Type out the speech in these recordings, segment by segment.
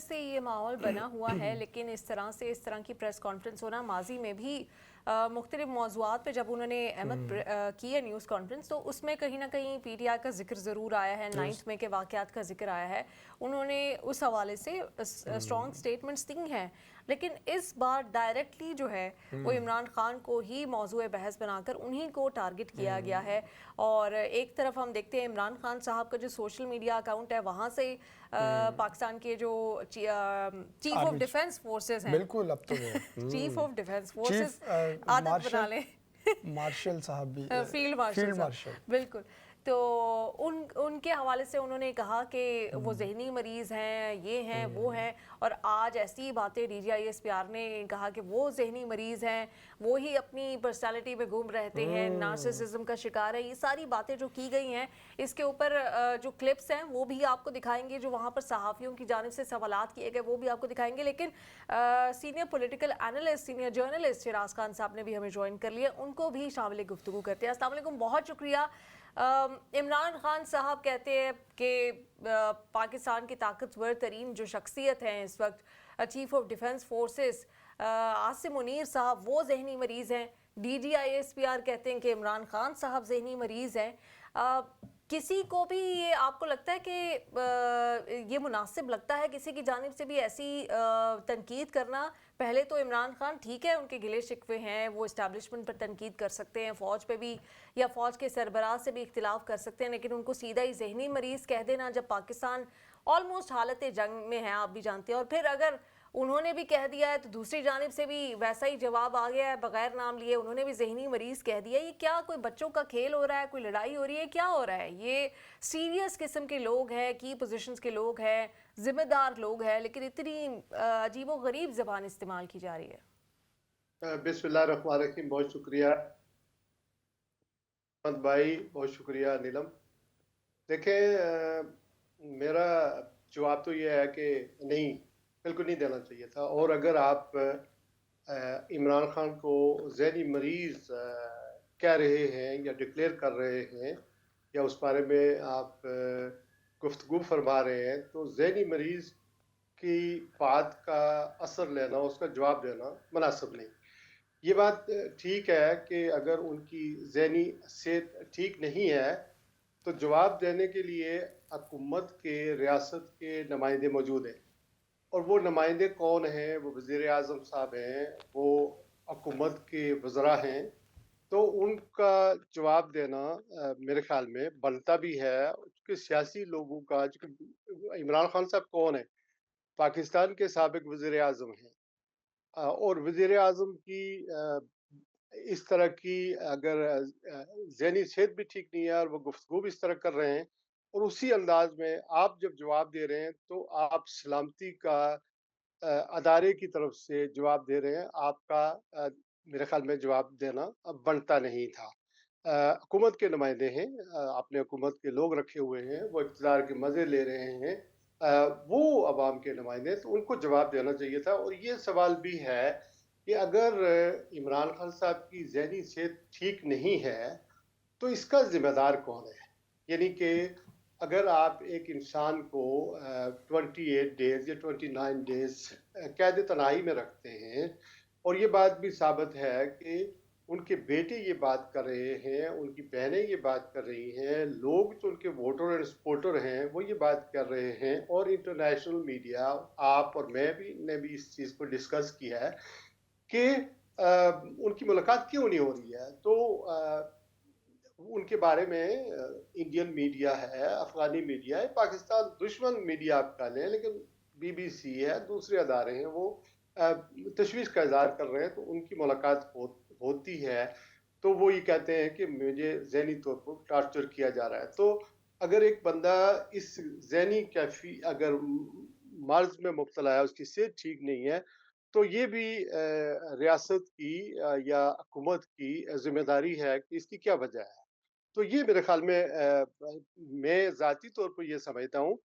से ये माहौल बना हुआ है, लेकिन इस तरह की प्रेस कॉन्फ्रेंस होना माजी में भी मुख्तलिफ मौज़ूआत पे जब उन्होंने की है न्यूज़ कॉन्फ्रेंस, तो उसमें कहीं ना कहीं पीटीआई का जिक्र ज़रूर आया है, 9 मई के वाक़यात का जिक्र आया है, उन्होंने उस हवाले से स्ट्रॉन्ग स्टेटमेंट्स दी हैं। लेकिन इस बार डायरेक्टली जो है वो इमरान खान को ही मौजूए बहस बनाकर उन्हीं को टारगेट किया गया है। और एक तरफ हम देखते हैं इमरान खान साहब का जो सोशल मीडिया अकाउंट है, वहाँ से पाकिस्तान के जो चीफ ऑफ डिफेंस फोर्सेस हैं, बिल्कुल, अब तो वो chief of defence forces chief आदत बना लें, मार्शल साहब भी, फील्ड मार्शल, बिल्कुल। तो उनके हवाले से उन्होंने कहा कि वो जहनी मरीज़ हैं, ये हैं, वो हैं, और आज ऐसी बातें DGISPR ने कहा कि वो जहनी मरीज़ हैं, वो ही अपनी पर्सनालिटी में घूम रहते हैं, नार्सिसिज्म का शिकार है। ये सारी बातें जो की गई हैं, इसके ऊपर जो क्लिप्स हैं वो भी आपको दिखाएंगे, जो वहाँ पर सहाफ़ियों की जानिब से सवालात किए गए वो भी आपको दिखाएंगे। लेकिन senior political analyst, senior journalist Siraj Khan साहब ने भी हमें ज्वाइन कर लिया, उनको भी शामिल गुफ्तगू करते हैं। अस्सलाम वालेकुम, बहुत शुक्रिया। इमरान खान साहब कहते हैं कि पाकिस्तान की ताकतवर तरीन जो शख्सियत हैं इस वक्त chief of defence forces Asim Munir साहब वो जहनी मरीज़ हैं। DGISPR कहते हैं कि इमरान खान साहब जहनी मरीज़ हैं। किसी को भी ये आपको लगता है कि ये मुनासिब लगता है किसी की जानिब से भी ऐसी तनकीद करना? पहले तो इमरान खान ठीक है, उनके गिले शिकवे हैं, वो इस्टेब्लिशमेंट पर तनकीद कर सकते हैं, फ़ौज पे भी या फ़ौज के सरबराह से भी इख्तिलाफ कर सकते हैं, लेकिन उनको सीधा ही जहनी मरीज़ कह देना, जब पाकिस्तान ऑलमोस्ट हालत जंग में है, आप भी जानते हैं, और फिर अगर उन्होंने भी कह दिया है तो दूसरी जानिब से भी वैसा ही जवाब आ गया है, बगैर नाम लिए उन्होंने भी जहनी मरीज़ कह दिया। ये क्या कोई बच्चों का खेल हो रहा है, कोई लड़ाई हो रही है, क्या हो रहा है? ये सीरियस किस्म के लोग हैं, की पोजीशंस के लोग हैं, जिम्मेदार लोग हैं, लेकिन इतनी अजीबो गरीब ज़बान इस्तेमाल की जा रही है। बिस्मिल्लाहिर्रहमानिर्रहीम। बहुत शुक्रिया भाई, बहुत शुक्रिया नीलम। देखें, मेरा जवाब तो ये है कि नहीं, बिल्कुल नहीं देना चाहिए था। और अगर आप इमरान खान को जहनी मरीज़ कह रहे हैं या डिक्लेयर कर रहे हैं या उस बारे में आप गुफ्तगू फरमा रहे हैं, तो जहनी मरीज़ की बात का असर लेना, उसका जवाब देना मुनासिब नहीं। ये बात ठीक है कि अगर उनकी जहनी सेहत ठीक नहीं है तो जवाब देने के लिए हुकूमत के रियासत के नुमाइंदे मौजूद हैं, और वो नुमाइंदे कौन हैं? वो वज़ीर आज़म साहब हैं, वो हुकूमत के वज़रा हैं। तो उनका जवाब देना मेरे ख्याल में बनता भी है कि सियासी लोगों का। इमरान खान साहब कौन है? पाकिस्तान के साबिक वज़ीर आज़म हैं, और वज़ीर आज़म की इस तरह की अगर ज़हनी सेहत भी ठीक नहीं है और वो गुफ्तगू भी इस तरह कर रहे हैं, और उसी अंदाज में आप जब जवाब दे रहे हैं तो आप सलामती का अदारे की तरफ से जवाब दे रहे हैं। आपका मेरे ख्याल में जवाब देना अब बनता नहीं था। हुकूमत के नुमाइंदे हैं, आपने हुकूमत के लोग रखे हुए हैं, वो इक़्तिदार के मज़े ले रहे हैं, वो अवाम के नुमाइंदे, तो उनको जवाब देना चाहिए था। और ये सवाल भी है कि अगर इमरान खान साहब की ज़हनी सेहत ठीक नहीं है तो इसका ज़िम्मेदार कौन है? यानी कि अगर आप एक इंसान को 28 डेज़ या 29 डेज़ कैद तनाही में रखते हैं, और ये बात भी साबित है कि उनके बेटे ये बात कर रहे हैं, उनकी बहनें ये बात कर रही हैं, लोग जो उनके वोटर एंड सपोर्टर हैं वो ये बात कर रहे हैं, और इंटरनेशनल मीडिया, आप और मैं भी ने भी इस चीज़ को डिस्कस किया है कि उनकी मुलाकात क्यों नहीं हो रही है। तो उनके बारे में इंडियन मीडिया है, अफगानी मीडिया है, पाकिस्तान दुश्मन मीडिया आप कह लें, लेकिन BBC है, दूसरे अदारे हैं, वो तशवीश का इजहार कर रहे हैं। तो उनकी मुलाकात होती है तो वो ये कहते हैं कि मुझे जहनी तौर पर टार्चर किया जा रहा है। तो अगर एक बंदा इस जहनी कैफी अगर मर्ज में मुब्तला है, उसकी सेहत ठीक नहीं है, तो ये भी रियासत की या हुकूमत की जिम्मेदारी है कि इसकी क्या वजह है। तो ये मेरे ख्याल में मैं ज़ाती तौर पर ये समझता हूँ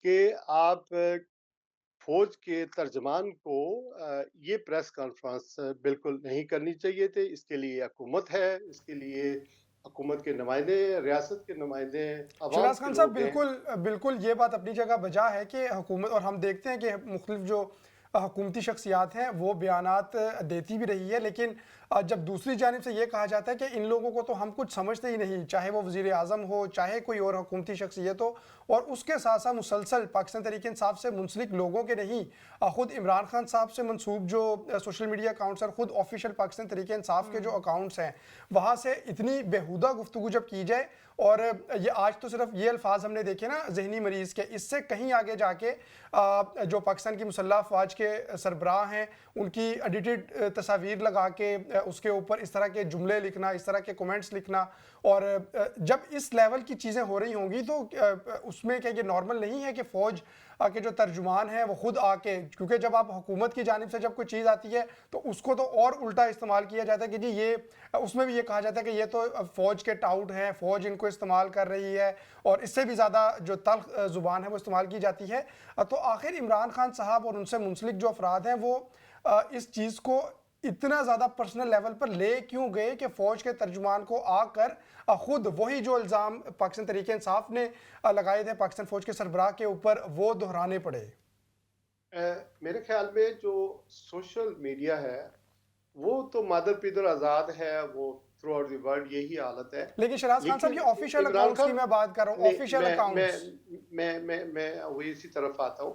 कि आप फौज के तर्जमान को ये प्रेस कॉन्फ्रेंस बिल्कुल नहीं करनी चाहिए थे। इसके लिए हुकूमत है, इसके लिए हुकूमत के नुमाइंदे, रियासत के नुमाइंदे, अवाम शहनाज के खान साहब, लोग हैं। बिल्कुल बिल्कुल ये बात अपनी जगह बजा है कि हुकूमत, और हम देखते हैं कि मुख्तलिफ जो हुकूमती शख्सियात हैं वो बयानात देती भी रही है, लेकिन जब दूसरी जानिब से ये कहा जाता है कि इन लोगों को तो हम कुछ समझते ही नहीं, चाहे वो वज़ीर आज़म हो, चाहे कोई और हुकूमती शख्सियत हो, और उसके साथ साथ मुसलसल पाकिस्तान तहरीक इंसाफ से मुंसलिक लोगों के नहीं, ख़ुद इमरान खान साहब से मंसूब जो सोशल मीडिया अकाउंट्स और ख़ुद ऑफिशियल पाकिस्तान तहरीक इंसाफ के जो अकाउंट्स हैं, वहाँ से इतनी बेहुदा गुफ्तगू जब की जाए, और ये आज तो सिर्फ ये अल्फाज हमने देखे ना ज़हनी मरीज़ के, इससे कहीं आगे जाके जो पाकिस्तान की मुसल्लह अफवाज के सरबराह हैं उनकी एडिटेड तस्वीर लगा के उसके ऊपर इस तरह के जुमले लिखना, इस तरह के कमेंट्स लिखना, और जब इस लेवल की चीज़ें हो रही होंगी तो उसमें क्या ये नॉर्मल नहीं है कि फ़ौज के जो तर्जुमान हैं वो खुद आके, क्योंकि जब आप हुकूमत की जानिब से जब कोई चीज़ आती है तो उसको तो और उल्टा इस्तेमाल किया जाता है कि जी ये, उसमें भी ये कहा जाता है कि ये तो फ़ौज के टाउट हैं, फ़ौज इनको इस्तेमाल कर रही है, और इससे भी ज़्यादा जो तल्ख ज़ुबान है वो इस्तेमाल की जाती है। तो आखिर इमरान खान साहब और उनसे मुंसलिक जो अफराद हैं वो इस चीज़ को इतना ज़्यादा पर्सनल लेवल पर ले क्यों गए कि फ़ौज के तर्जुमान को आकर ख़ुद वही जो इल्ज़ाम पाकिस्तान तहरीक इंसाफ ने लगाए थे पाकिस्तान फ़ौज के सरबराह के ऊपर वो दोहराने पड़े? मेरे ख्याल में जो सोशल मीडिया है वो तो मादर पिदर आज़ाद है, वो थ्रू आउट द वर्ल्ड यही हालत है। लेकिन शहनाज खान साहब, ये ऑफिशियल इमरान अकाउंट्स की खान, मैं बात कर रहा हूँ, नहीं, ऑफिशियल अकाउंट्स। मैं वही इसी तरफ आता हूँ।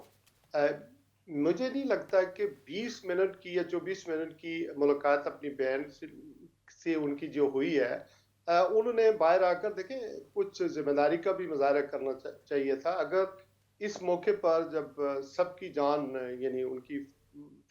मुझे नहीं लगता कि 20 मिनट की या 24 मिनट की मुलाकात अपनी बहन से उनकी जो हुई है, उन्होंने बाहर आकर देखें कुछ जिम्मेदारी का भी मुजाहरा करना चाहिए था। अगर इस मौके पर जब सबकी जान, यानी उनकी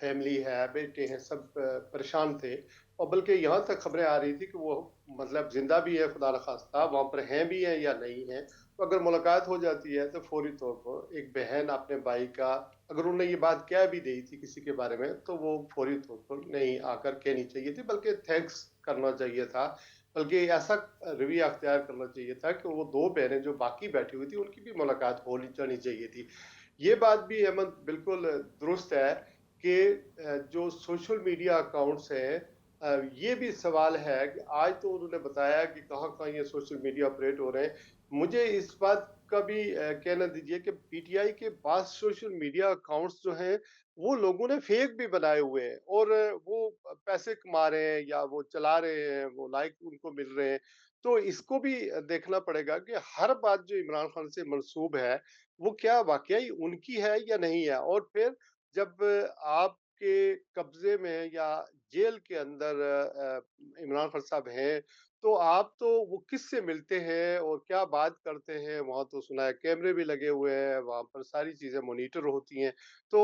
फैमिली है, बेटे हैं, सब परेशान थे, और बल्कि यहाँ तक खबरें आ रही थी कि वो मतलब जिंदा भी है, खुदा न खास्ता वहाँ पर हैं भी हैं या नहीं है, तो अगर मुलाकात हो जाती है तो फौरी तौर पर एक बहन अपने भाई का, अगर उन्होंने ये बात कह भी दी थी किसी के बारे में, तो वो फौरी तौर पर नहीं आकर कहनी चाहिए थी, बल्कि थैंक्स करना चाहिए था, बल्कि ऐसा रवैया अख्तियार करना चाहिए था कि वो दो बहनें जो बाकी बैठी हुई थी उनकी भी मुलाकात होनी जानी चाहिए थी। ये बात भी अहमद बिल्कुल दुरुस्त है कि जो सोशल मीडिया अकाउंट्स हैं, ये भी सवाल है कि आज तो उन्होंने बताया कि कहाँ-कहाँ ये सोशल मीडिया ऑपरेट हो रहे हैं। मुझे इस बात का भी कहना दीजिए कि पीटीआई के पास सोशल मीडिया अकाउंट्स जो हैं वो लोगों ने फेक भी बनाए हुए हैं, और वो पैसे कमा रहे हैं या वो चला रहे हैं, वो लाइक उनको मिल रहे हैं। तो इसको भी देखना पड़ेगा कि हर बात जो इमरान खान से मंसूब है वो क्या वाकई उनकी है या नहीं है। और फिर जब आपके कब्जे में या जेल के अंदर इमरान खान साहब हैं, तो आप तो वो किससे मिलते हैं और क्या बात करते हैं, वहाँ तो सुना है कैमरे भी लगे हुए हैं, वहाँ पर सारी चीज़ें मॉनिटर होती हैं। तो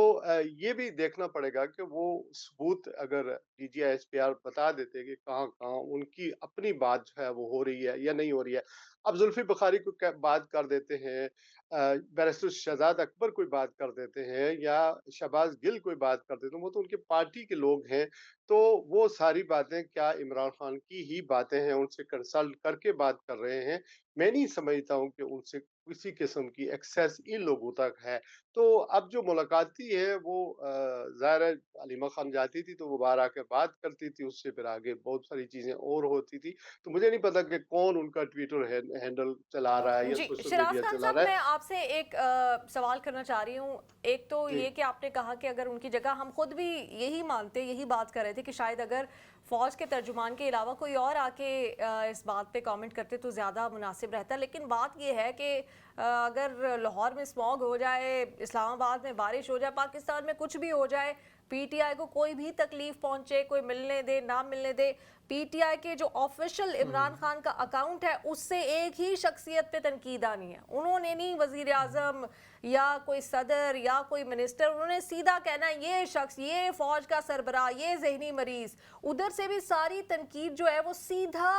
ये भी देखना पड़ेगा कि वो सबूत अगर डीजीआई एसपीआर बता देते कि कहाँ-कहाँ उनकी अपनी बात जो है वो हो रही है या नहीं हो रही है। अब जुल्फी बुखारी को बात कर देते हैं, बैरिस्टर शहजाद अकबर कोई बात कर देते हैं, या शहबाज गिल कोई बात कर देते हैं, वो तो उनके पार्टी के लोग हैं। तो वो सारी बातें क्या इमरान खान की ही बातें हैं, उनसे कंसल्ट करके बात कर रहे हैं? मैं नहीं समझता हूँ कि उनसे किसी किस्म की एक्सेस इन लोगों तक है। तो अब जो मुलाकाती है वो ज़ाहिर है हलीमा खान जाती थी तो वो बाहर आके बात करती थी, उससे फिर आगे बहुत सारी चीज़ें और होती थी। तो मुझे नहीं पता कि कौन उनका ट्विटर हैंडल चला रहा है या जी, सोशल शराज मीडिया खान चला साहब, रहा है। मैं आपसे एक सवाल करना चाह रही हूँ। एक तो जी। ये कि आपने कहा कि अगर उनकी जगह, हम खुद भी यही मानते, यही बात कर रहे थे कि शायद अगर फ़ौज के तर्जुमान के अलावा कोई और आके इस बात पे कमेंट करते तो ज़्यादा मुनासिब रहता। लेकिन बात ये है कि अगर लाहौर में स्मॉग हो जाए, इस्लामाबाद में बारिश हो जाए, पाकिस्तान में कुछ भी हो जाए, पीटीआई को कोई भी तकलीफ पहुंचे, कोई मिलने दे ना मिलने दे, पीटीआई के जो ऑफिशियल इमरान खान का अकाउंट है उससे एक ही शख्सियत पे तनकीद आनी है। उन्होंने नहीं वजीर आजम या कोई सदर या कोई मिनिस्टर, उन्होंने सीधा कहना ये शख्स, ये फौज का सरबराह, ये जहनी मरीज। उधर से भी सारी तनकीद जो है वो सीधा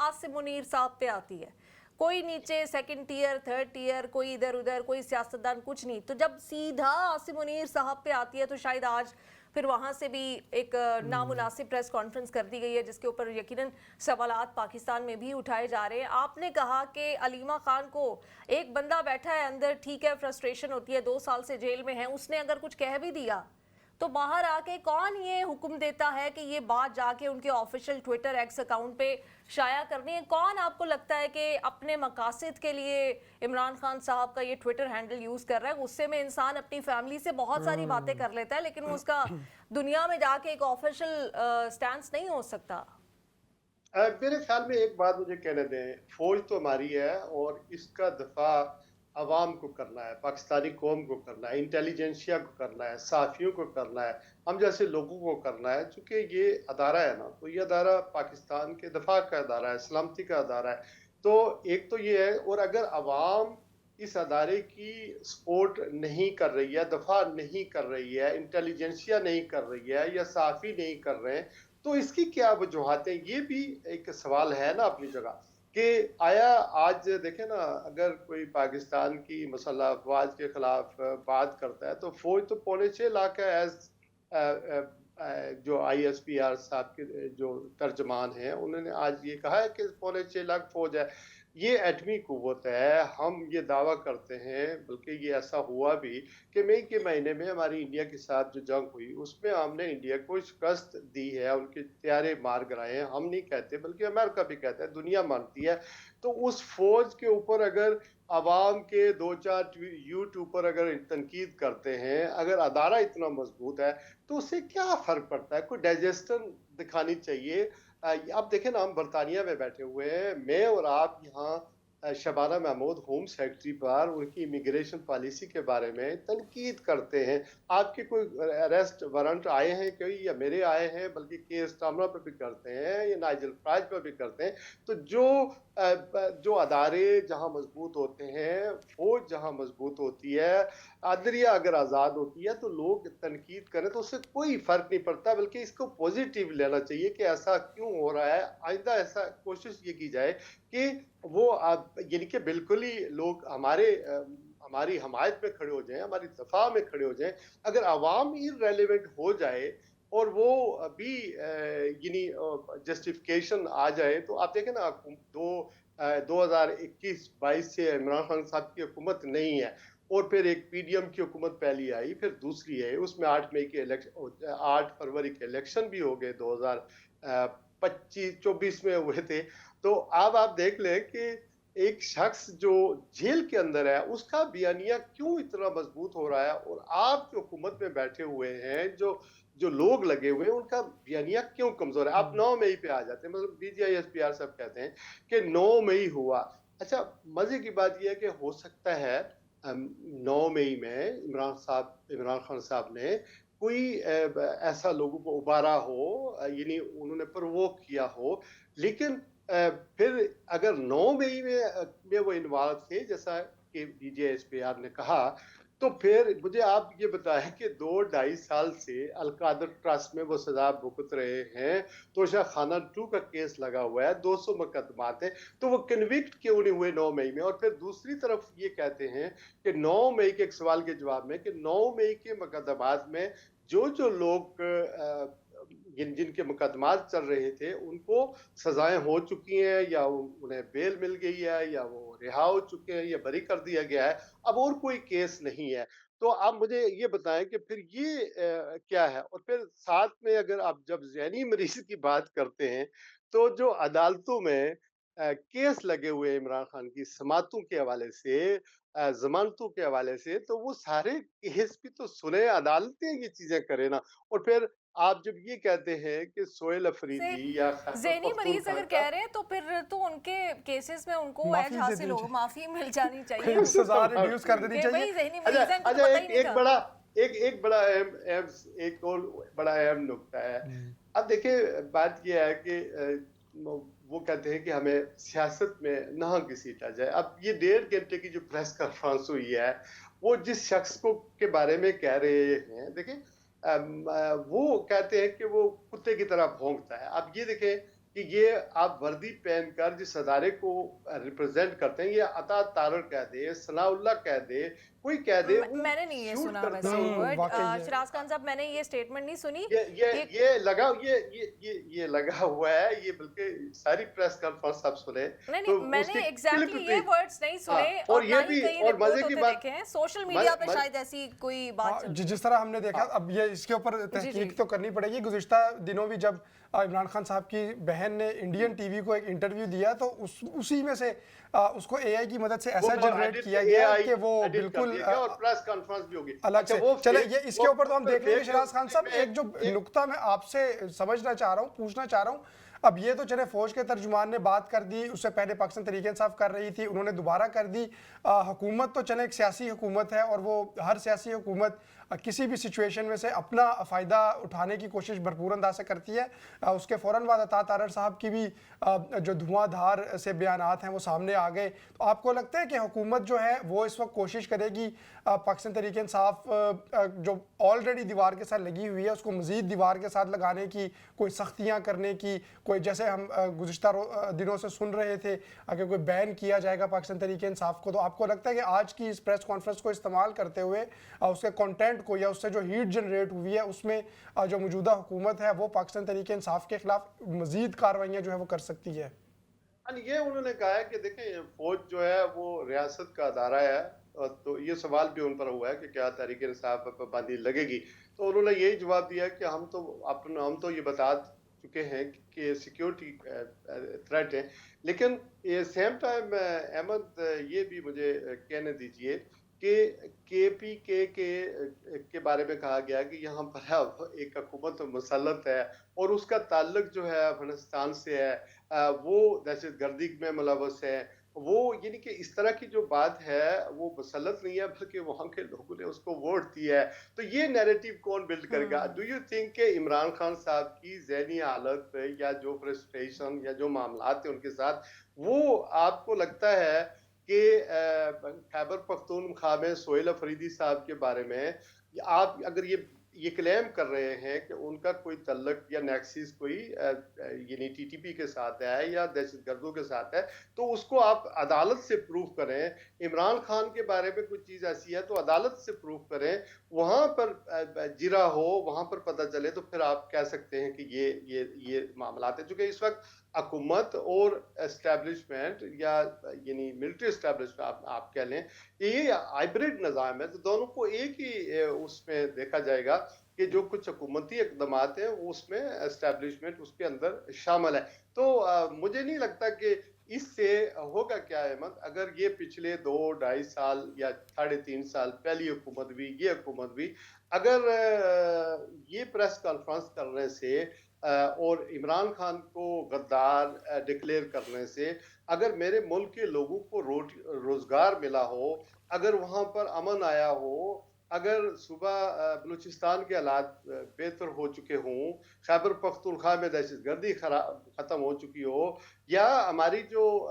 आसिम मुनीर साहब पे आती है। कोई नीचे सेकंड टियर, थर्ड टियर, कोई इधर उधर, कोई सियासतदान, कुछ नहीं। तो जब सीधा आसिम मुनीर साहब पे आती है तो शायद आज फिर वहाँ से भी एक नामुनासिब प्रेस कॉन्फ्रेंस कर दी गई है जिसके ऊपर यकीनन सवालात पाकिस्तान में भी उठाए जा रहे हैं। आपने कहा कि अलीमा खान को एक बंदा बैठा है अंदर, ठीक है फ्रस्ट्रेशन होती है, 2 साल से जेल में है, उसने अगर कुछ कह भी दिया तो बाहर आके कौन ये हुक्म देता है कि ये बात जाके उनके ऑफिशियल ट्विटर एक्स अकाउंट पे शाया करनी है? कौन आपको लगता है कि अपने मकासद के लिए इमरान खान साहब का ये ट्विटर हैंडल यूज कर रहा है? गुस्से में इंसान अपनी फैमिली से बहुत सारी बातें कर लेता है, लेकिन वो उसका दुनिया में जाके एक ऑफिशियल स्टैंस नहीं हो सकता। मेरे ख्याल में एक बात मुझे कहने दें, फौज तो हमारी है और इसका दफा अवाम को करना है, पाकिस्तानी कौम को करना है, इंटेलिजेंसिया को करना है, सहाफ़ियों को करना है, हम जैसे लोगों को करना है। चूँकि ये अदारा है ना, तो ये अदारा पाकिस्तान के दफा का अदारा है, सलामती का अदारा है। तो एक तो ये है, और अगर अवाम इस अदारे की सपोर्ट नहीं कर रही है, दफा नहीं कर रही है, इंटेलिजेंसिया नहीं कर रही है, या सहाफ़ी नहीं कर रहे हैं, तो इसकी क्या वजूहत है? ये भी एक सवाल है ना अपनी जगह, कि आया आज देखें ना, अगर कोई पाकिस्तान की मसल्ह अफवाज के खिलाफ बात करता है, तो फौज तो 6.25 लाख है। जो ISPR साहब के जो तर्जमान हैं, उन्होंने आज ये कहा है कि 6.25 लाख फौज है। ये एटमी कुव्वत है, हम ये दावा करते हैं, बल्कि ये ऐसा हुआ भी कि मई के महीने में हमारी इंडिया के साथ जो जंग हुई, उसमें हमने इंडिया को शिकस्त दी है, उनके त्यारे मार गिराए हैं। हम नहीं कहते, बल्कि अमेरिका भी कहता है, दुनिया मानती है। तो उस फौज के ऊपर अगर आवाम के 2-4 यूट्यूब पर अगर तनकीद करते हैं, अगर अदारा इतना मजबूत है, तो उससे क्या फ़र्क पड़ता है? कोई डाइजेशन दिखानी चाहिए। अब देखें ना, हम बरतानिया में बैठे हुए हैं, मैं और आप यहाँ शबाना महमूद होम सेक्रेटरी पर उनकी इमिग्रेशन पॉलिसी के बारे में तनकीद करते हैं। आपके कोई अरेस्ट वारंट आए हैं कोई, या मेरे आए हैं, बल्कि केस टामरा पर भी करते हैं, या नाइजल फराज पर भी करते हैं। तो जो अदारे जहाँ मजबूत होते हैं, फौज जहाँ मजबूत होती है, अदलिया अगर आज़ाद होती है, तो लोग तनकीद करें तो उससे कोई फ़र्क नहीं पड़ता, बल्कि इसको पॉजिटिव लेना चाहिए कि ऐसा क्यों हो रहा है। आइंदा ऐसा कोशिश ये की जाए कि वो यानी कि बिल्कुल ही लोग हमारी हमायत में खड़े हो जाएं, हमारी दफा में खड़े हो जाएं। अगर आवाम इररेलेवेंट हो जाए और वो भी यानी जस्टिफिकेशन आ जाए, तो आप देखें ना, 2021-22 से इमरान खान साहब की हुकूमत नहीं है, और फिर एक PDM की हुकूमत पहली आई, फिर दूसरी है, उसमें 8 फरवरी के इलेक्शन भी हो गए, 2025-24 में हुए थे। तो अब आप देख लें कि एक शख्स जो जेल के अंदर है, उसका बयानिया क्यों इतना मजबूत हो रहा है, और आप जो हुकूमत में बैठे हुए हैं, जो जो लोग लगे हुए हैं, उनका बयानिया क्यों कमजोर है? आप 9 मई पे आ जाते हैं, मतलब DGI-SPR साहब कहते हैं कि 9 मई हुआ। अच्छा, मजे की बात यह है कि हो सकता है 9 मई में इमरान खान साहब ने कोई ऐसा लोगों को उबारा हो, यानी उन्होंने प्रोवोक किया हो, लेकिन फिर अगर 9 मई में वो इन्वॉल्व थे, जैसा कि DGI-SPR ने कहा, तो फिर मुझे आप ये बताएं कि 2-2.5 साल से अलकादर ट्रस्ट में वो सजा भुगत रहे हैं, तोशा खाना 2 का केस लगा हुआ है, 200 मुकदमात हैं, तो वो कन्विक्ट क्यों नहीं हुए 9 मई में? और फिर दूसरी तरफ ये कहते हैं कि 9 मई के एक सवाल के जवाब में, कि 9 मई के मुकदमात में जो लोग जिनके मुकदमात चल रहे थे, उनको सजाएं हो चुकी हैं, या उन्हें बेल मिल गई है, या वो रिहा हो चुके हैं, या बरी कर दिया गया है, अब और कोई केस नहीं है। तो आप मुझे ये बताएं कि फिर ये क्या है? और फिर साथ में अगर आप जब ज़हनी मरीज की बात करते हैं, तो जो अदालतों में केस लगे हुए हैं इमरान खान की समातों के हवाले से, जमानतों के हवाले से, तो वो सारे केस भी तो सुने, अदालतें ये चीजें करें ना। और फिर आप जब ये कहते हैं कि सोहेल से अफरीदी या खैबर ज़हनी मरीज पख्तूनख्वा अगर का कह रहे हैं, तो फिर तो उनके केसेस में उनको एज माफी दे हासिल देनी हो, चाहिए, माफ़ी मिल जानी चाहिए कोई सजा उनको रिड्यूस कर देनी कि चाहिए। भाई ज़हनी अच्छा मरीज हैं, इनको तो अच्छा, पता ही एक नहीं एक था। बड़ा एक बड़ा एक और बड़ा अहम नुक्ता है। अब देखिए, बात यह है कि वो कहते हैं कि हमें सियासत में ना घसीटा जाए। अब ये 1.5 घंटे की जो प्रेस कॉन्फ्रेंस हुई है, वो जिस शख्स को के बारे में कह रहे हैं, देखिए वो कहते हैं कि वो कुत्ते की तरह भौंकता है। अब ये देखें कि ये आप वर्दी पहनकर जिस अदारे को रिप्रेजेंट करते हैं, ये अता तारर कह दे, सनाउल्लाह कह दे, कोई कह दे वो मैंने नहीं ये शूट सुना करता वैसे है। वर्ड। वाकई है। शिराज खान साहब, मैंने ये स्टेटमेंट नहीं सुनी। ये लगा ये लगा हुआ है, ये बल्कि सारी प्रेस कॉन्फ्रेंस आप सुने नहीं तो नहीं, मैंने उसकी एग्जैक्टली क्लिप ये भी। वर्ड्स नहीं हाँ, सुने और और ये ना ही भी कहीं और रिपोर्ट मजे की होते बात देखे हैं। सोशल मीडिया पे मजे- शायद ऐसी कोई बात हाँ, चल रही है। जिस तरह हमने देखा, अब ये इसके ऊपर जी। तहकीक तो करनी पड़ेगी। गुज़िश्ता दिनों भी जब इमरान खान साहब की बहन ने इंडियन टीवी को एक इंटरव्यू दिया तो उसी में से उसको एआई की मदद से ऐसा जनरेट किया गया कि वो बिल्कुल और प्रेस कॉन्फ्रेंस भी होगी। अलग अच्छा, से। वो चले fake- ये इसके वो ऊपर तो हम देख लेंगे। शिराज खान साहब, मैं- एक जो नुक्ता मैं आपसे समझना चाह रहा हूँ, पूछना चाह रहा हूँ, अब ये तो चले फौज के तर्जुमान ने बात कर दी, उससे पहले पाकिस्तान तहरीक इंसाफ कर रही थी, उन्होंने दोबारा कर दी। हुकूमत तो चले एक सियासी हुकूमत है और वो हर सियासी हुकूमत किसी भी सिचुएशन में से अपना फ़ायदा उठाने की कोशिश भरपूर अंदाज से करती है। उसके फ़ौरन बाद अता तारड़ साहब की भी जो धुआंधार से बयानात हैं वो सामने आ गए। तो आपको लगता है कि हुकूमत जो है वो इस वक्त कोशिश करेगी पाकिस्तान तहरीक इंसाफ जो ऑलरेडी दीवार के साथ लगी हुई है उसको मज़ीद दीवार के साथ लगाने की, कोई सख्तियाँ करने की, कोई जैसे हम गुज़िश्ता दिनों से सुन रहे थे अगर कोई बैन किया जाएगा पाकिस्तान तहरीक इंसाफ को, तो आपको लगता है कि आज की इस प्रेस कॉन्फ्रेंस को इस्तेमाल करते हुए उसके कंटेंट को या उससे जो हीट जनरेट हुई है उसमें जो मौजूदा हुकूमत है वो पाकिस्तान तहरीक इंसाफ के खिलाफ मज़ीद कार्रवाइयाँ जो है वो कर सकती है? ये उन्होंने कहा है कि देखें, फौज जो है वो रियासत का अदारा है, और तो ये सवाल भी उन पर हुआ है कि क्या तहरीक इंसाफ पर पाबंदी लगेगी। तो उन्होंने यही जवाब दिया कि हम तो ये बता चुके हैं कि सिक्योरिटी थ्रेट है, लेकिन ये सेम टाइम अहमद ये भी मुझे कहने दीजिए कि KPK के बारे में कहा गया कि यहाँ पर अब एक हुकूमत मुसल्लत है और उसका ताल्लुक जो है अफगानिस्तान से है, वो दहशतगर्दी में मुलव्वस है। वो यानी कि इस तरह की जो बात है वो मुसल्लत नहीं है, बल्कि वहाँ के लोगों ने उसको वोट दिया है। तो ये नैरेटिव कौन बिल्ड करेगा? डू यू थिंक कि इमरान खान साहब की ज़हनी हालत या जो फ्रस्ट्रेशन या जो मामलात हैं उनके साथ, वो आपको लगता है कि खैबर पख्तूनख्वा में सोहेल अफरीदी साहब के बारे में आप अगर ये क्लेम कर रहे हैं कि उनका कोई तल्लक या नेक्सिस कोई यानी TTP के साथ है या दहशतगर्दों के साथ है, तो उसको आप अदालत से प्रूव करें। इमरान खान के बारे में कोई चीज़ ऐसी है तो अदालत से प्रूव करें, वहाँ पर जिरा हो, वहाँ पर पता चले, तो फिर आप कह सकते हैं कि ये मामला है। चूँकि इस वक्त हुकूमत और एस्टेब्लिशमेंट या यानी मिलिट्री एस्टेब्लिशमेंट आप कह लें, ये हाइब्रिड निज़ाम है, तो दोनों को एक ही उसमें देखा जाएगा कि जो कुछ हुकूमती इक़दामात हैं उसमें एस्टेब्लिशमेंट उसके अंदर शामिल है। तो मुझे नहीं लगता कि इससे होगा क्या अहमद, अगर ये पिछले 2-2.5 साल या 3.5 साल पहली हुकूमत भी, ये हुकूमत भी, अगर ये प्रेस कॉन्फ्रेंस करने से और इमरान खान को गद्दार डिक्लेयर करने से अगर मेरे मुल्क के लोगों को रोजगार मिला हो, अगर वहाँ पर अमन आया हो, अगर सुबह बलूचिस्तान के हालात बेहतर हो चुके हों, खैबर पख्तूनख्वा में दहशतगर्दी ख़त्म हो चुकी हो, या हमारी जो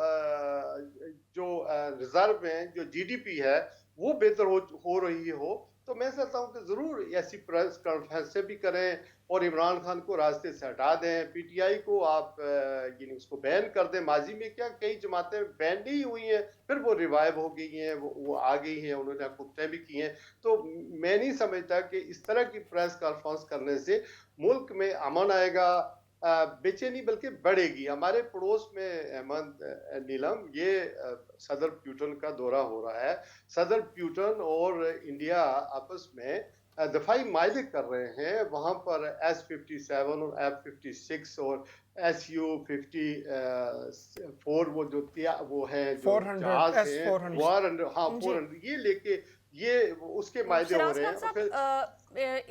रिजर्व में जो GDP है वो बेहतर हो रही हो, तो मैं समझता हूँ कि ज़रूर ऐसी प्रेस कॉन्फ्रेंस भी करें और इमरान खान को रास्ते से हटा दें। PTI को आप यानी उसको बैन कर दें। माजी में क्या कई जमातें बैन नहीं हुई हैं, फिर वो रिवाइव हो गई हैं, वो आ गई हैं, उन्होंने हुकूमतें भी की हैं। तो मैं नहीं समझता कि इस तरह की प्रेस कॉन्फ्रेंस करने से मुल्क में अमन आएगा, बेचैनी बल्कि बढ़ेगी। हमारे पड़ोस में अहमद नीलम, ये सदर प्यूटन का दौरा हो रहा है। सदर प्यूटन और इंडिया आपस में दफाई मायदे कर रहे हैं। वहाँ पर S-57 और F-56 और Su-54 वो है जो जहाज है, 400, हाँ 400, ये लेके ये उसके मायदे हो रहे हैं।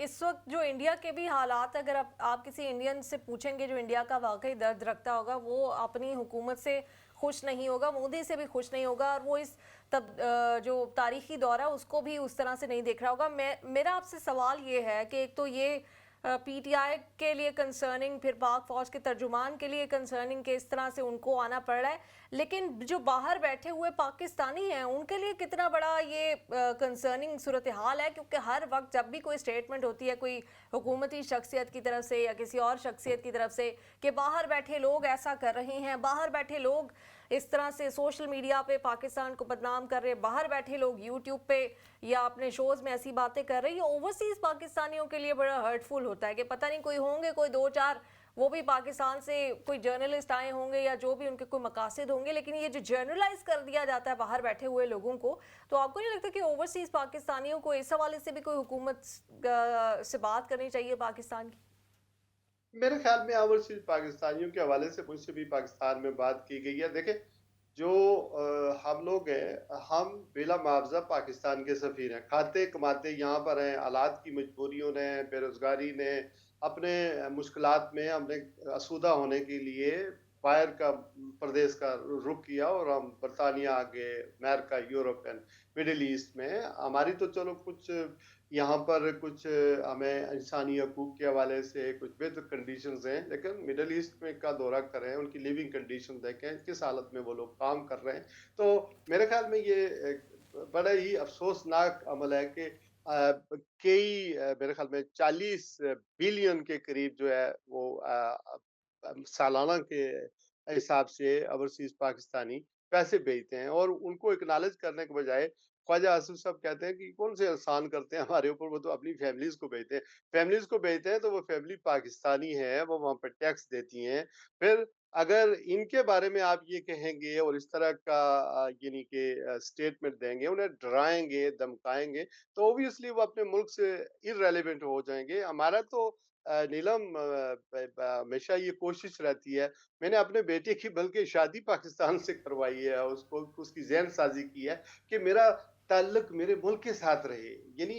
इस वक्त जो इंडिया के भी हालात, अगर आप किसी इंडियन से पूछेंगे जो इंडिया का वाकई दर्द रखता होगा, वो अपनी हुकूमत से खुश नहीं होगा, मोदी से भी खुश नहीं होगा, और वो इस तब जो तारीखी दौर है उसको भी उस तरह से नहीं देख रहा होगा। मेरा आपसे सवाल ये है कि एक तो ये PTI के लिए कंसर्निंग, फिर पाक फौज के तर्जुमान के लिए कंसर्निंग कि इस तरह से उनको आना पड़ रहा है, लेकिन जो बाहर बैठे हुए पाकिस्तानी हैं उनके लिए कितना बड़ा ये कंसर्निंग सूरत हाल है, क्योंकि हर वक्त जब भी कोई स्टेटमेंट होती है कोई हुकूमती शख्सियत की तरफ से या किसी और शख्सियत की तरफ से कि बाहर बैठे लोग ऐसा कर रहे हैं, बाहर बैठे लोग इस तरह से सोशल मीडिया पे पाकिस्तान को बदनाम कर रहे हैं, बाहर बैठे लोग यूट्यूब पे या अपने शोज़ में ऐसी बातें कर रहे हैं, ये ओवरसीज़ पाकिस्तानियों के लिए बड़ा हर्टफुल होता है कि पता नहीं कोई होंगे, कोई दो चार वो भी पाकिस्तान से कोई जर्नलिस्ट आए होंगे या जो भी उनके कोई मकासद होंगे, लेकिन ये जो जर्नलाइज कर दिया जाता है बाहर बैठे हुए लोगों को, तो आपको नहीं लगता कि ओवरसीज़ पाकिस्तानियों को इस हवाले से भी कोई हुकूमत से बात करनी चाहिए पाकिस्तान की? मेरे ख्याल में ओवरसीज पाकिस्तानियों के हवाले से मुझसे भी पाकिस्तान में बात की गई है। देखें, जो हम लोग हैं, हम बिला मुआवजा पाकिस्तान के सफ़ीर हैं, खाते कमाते यहाँ पर हैं। हालात की मजबूरियों ने, बेरोज़गारी ने, अपने मुश्किलात में हमने आसूदा होने के लिए बाहर का प्रदेश का रुख किया और हम बरतानिया आगे, America, Europe and middle east में। हमारी तो चलो कुछ यहाँ पर कुछ हमें इंसानी हकूक़ के हवाले से कुछ बेहतर कंडीशंस हैं, लेकिन मिडिल ईस्ट में का दौरा करें, उनकी लिविंग कंडीशन देखें, किस हालत में वो लोग काम कर रहे हैं। तो मेरे ख्याल में ये एक बड़ा ही अफसोसनाक अमल है कि मेरे ख्याल में 40 बिलियन के करीब जो है वो सालाना के हिसाब से ओवरसीज पाकिस्तानी पैसे भेजते हैं, और उनको एक्नॉलेज करने के बजाय ख्वाजा आसिफ साहब कहते हैं कि कौन से एहसान करते हैं हमारे ऊपर, वो तो अपनी फैमिलीज को भेजते हैं। फैमिलीज को भेजते हैं तो वो फैमिली पाकिस्तानी है, वो वहाँ पर टैक्स देती हैं। फिर अगर इनके बारे में आप ये कहेंगे और इस तरह का यानी कि स्टेटमेंट देंगे, उन्हें डराएंगे, धमकाएंगे, तो ऑब्वियसली वो अपने मुल्क से इररेलेवेंट हो जाएंगे। हमारा तो नीलम हमेशा ये कोशिश रहती है। मैंने अपने बेटे की बल्कि शादी पाकिस्तान से करवाई है, उसको उसकी ज़हन साजी की है कि मेरा ताल्लुक मेरे मुल्क के साथ रहे। यानी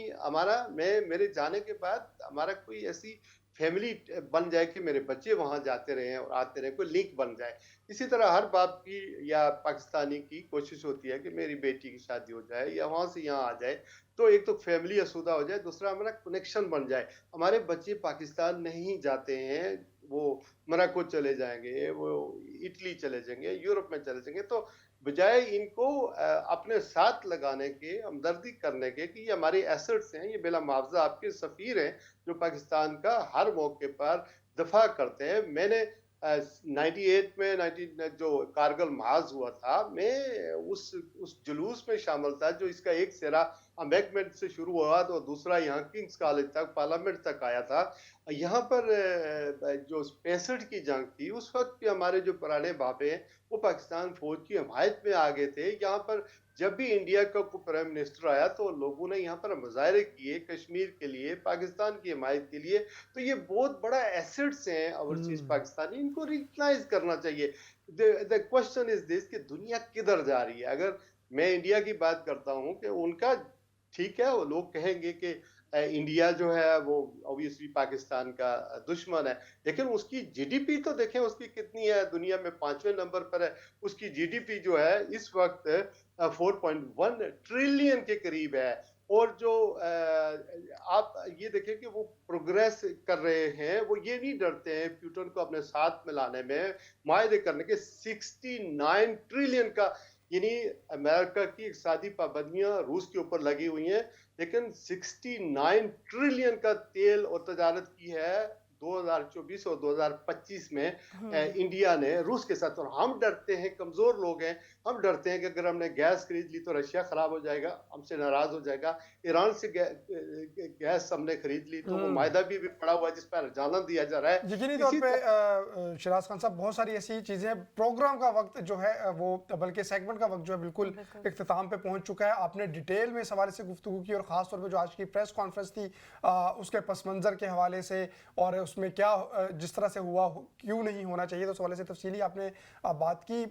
मेरे जाने के बाद हमारा कोई ऐसी फैमिली बन जाए कि मेरे बच्चे वहाँ जाते रहें और आते रहें, कोई लिंक बन जाए। इसी तरह हर बाप की या पाकिस्तानी की कोशिश होती है कि मेरी बेटी की शादी हो जाए या वहाँ से यहाँ आ जाए, तो एक तो फैमिली आसूदा हो जाए, दूसरा हमारा कनेक्शन बन जाए। हमारे बच्चे पाकिस्तान नहीं जाते हैं, वो मोनाको चले जाएँगे, वो इटली चले जाएँगे, यूरोप में चले जाएँगे। तो बजाय इनको अपने साथ लगाने के, हमदर्दी करने के कि ये हमारे एसेट्स हैं, ये बिला मुआवजा आपके सफ़ीर हैं, जो पाकिस्तान का हर मौके पर दफ़ा करते हैं। मैंने 98 में 19 जो कारगिल महाज हुआ था, मैं उस जुलूस में शामिल था, जो इसका एक सिरा एम्बैंकमेंट से शुरू हुआ तो दूसरा यहाँ किंग्स कॉलेज तक, पार्लियामेंट तक आया था। यहाँ पर जो 65 की जंग थी, उस वक्त के हमारे जो पुराने बाबे हैं, वो पाकिस्तान फौज की हिमायत में आ गए थे। यहाँ पर जब भी इंडिया का कोई प्राइम मिनिस्टर आया तो लोगों ने यहाँ पर मुजाहरे किए कश्मीर के लिए, पाकिस्तान की हिमायत के लिए। तो ये बहुत बड़ा एसेट्स हैं ओवरसीज पाकिस्तानी, इनको रिकग्नाइज करना चाहिए। द क्वेश्चन इज दिस कि दुनिया किधर जा रही है। अगर मैं इंडिया की बात करता हूँ कि उनका ठीक है, वो लोग कहेंगे कि इंडिया जो है वो ऑब्वियसली पाकिस्तान का दुश्मन है, लेकिन उसकी जीडीपी तो देखें उसकी कितनी है, दुनिया में 5वें नंबर पर है। उसकी जीडीपी जो है इस वक्त 4.1 ट्रिलियन के करीब है। और जो आप ये देखें कि वो प्रोग्रेस कर रहे हैं, वो ये नहीं डरते हैं प्यूटन को अपने साथ मिलाने में, मायदे करने के 69 ट्रिलियन का, यानी अमेरिका की इक़्तिसादी पाबंदियां रूस के ऊपर लगी हुई हैं, लेकिन 69 ट्रिलियन का तेल और तजारत की है 2024 और 2025 में इंडिया ने रूस के साथ। और हम डरते हैं, कमजोर लोग हैं, हम डरते हैं कि अगर हमने गैस खरीद ली तो रशिया खराब हो जाएगा, हमसे नाराज हो जाएगा। ईरान से गैस हमने खरीद ली तो वो मायदा भी पड़ा हुआ है जिस पर जाना दिया जा रहा है। यकीनी तौर पे शिराज खान साहब, बहुत सारी ऐसी चीज़ें, प्रोग्राम का वक्त जो है वो, बल्कि सेगमेंट का वक्त जो है बिल्कुल इख्तिताम पे पहुंच चुका है। आपने डिटेल में इस हवाले से गुफ्तगू की, और ख़ास तौर पे जो आज की प्रेस कॉन्फ्रेंस थी उसके पस मंज़र के हवाले से, और उसमें क्या जिस तरह से हुआ क्यों नहीं होना चाहिए, तो उस हवाले से तफसीली आपने बात की।